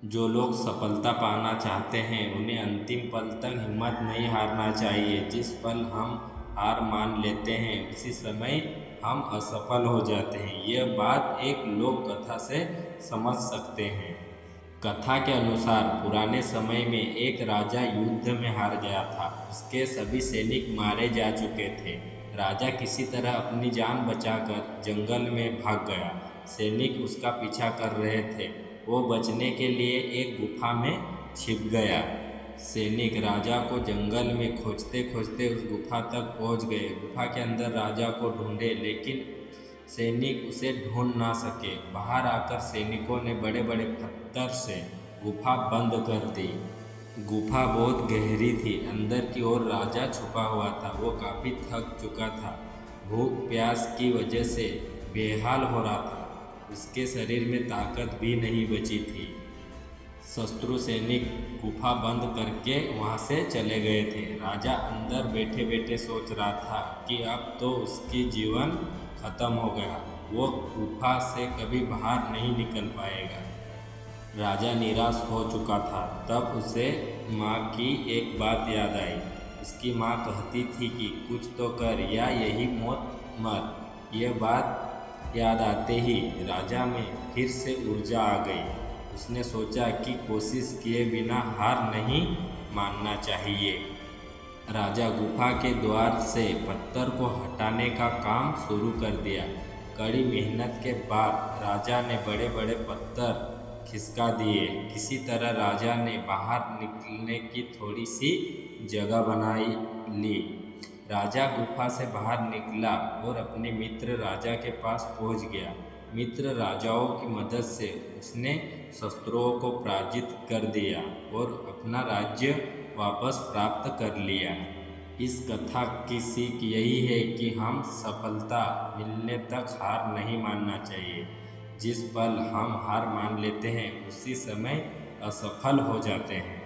जो लोग सफलता पाना चाहते हैं उन्हें अंतिम पल तक हिम्मत नहीं हारना चाहिए। जिस पल हम हार मान लेते हैं उसी समय हम असफल हो जाते हैं। यह बात एक लोक कथा से समझ सकते हैं। कथा के अनुसार पुराने समय में एक राजा युद्ध में हार गया था। उसके सभी सैनिक मारे जा चुके थे। राजा किसी तरह अपनी जान बचाकर जंगल में भाग गया। सैनिक उसका पीछा कर रहे थे। वो बचने के लिए एक गुफा में छिप गया। सैनिक राजा को जंगल में खोजते खोजते उस गुफा तक पहुंच गए। गुफा के अंदर राजा को ढूंढे लेकिन सैनिक उसे ढूंढ ना सके। बाहर आकर सैनिकों ने बड़े बड़े पत्थर से गुफा बंद कर दी। गुफा बहुत गहरी थी। अंदर की ओर राजा छुपा हुआ था। वो काफ़ी थक चुका था। भूख प्यास की वजह से बेहाल हो रहा था। उसके शरीर में ताकत भी नहीं बची थी। शत्रु सैनिक गुफा बंद करके वहाँ से चले गए थे। राजा अंदर बैठे बैठे सोच रहा था कि अब तो उसकी जीवन खत्म हो गया। वो गुफा से कभी बाहर नहीं निकल पाएगा। राजा निराश हो चुका था। तब उसे माँ की एक बात याद आई। उसकी माँ कहती थी कि कुछ तो कर या यही मौत मर। यह बात याद आते ही राजा में फिर से ऊर्जा आ गई। उसने सोचा कि कोशिश किए बिना हार नहीं मानना चाहिए। राजा गुफा के द्वार से पत्थर को हटाने का काम शुरू कर दिया। कड़ी मेहनत के बाद राजा ने बड़े बड़े पत्थर खिसका दिए। किसी तरह राजा ने बाहर निकलने की थोड़ी सी जगह बनाई ली। राजा गुफा से बाहर निकला और अपने मित्र राजा के पास पहुंच गया। मित्र राजाओं की मदद से उसने शत्रुओं को पराजित कर दिया और अपना राज्य वापस प्राप्त कर लिया। इस कथा की सीख यही है कि हम सफलता मिलने तक हार नहीं मानना चाहिए। जिस पल हम हार मान लेते हैं उसी समय असफल हो जाते हैं।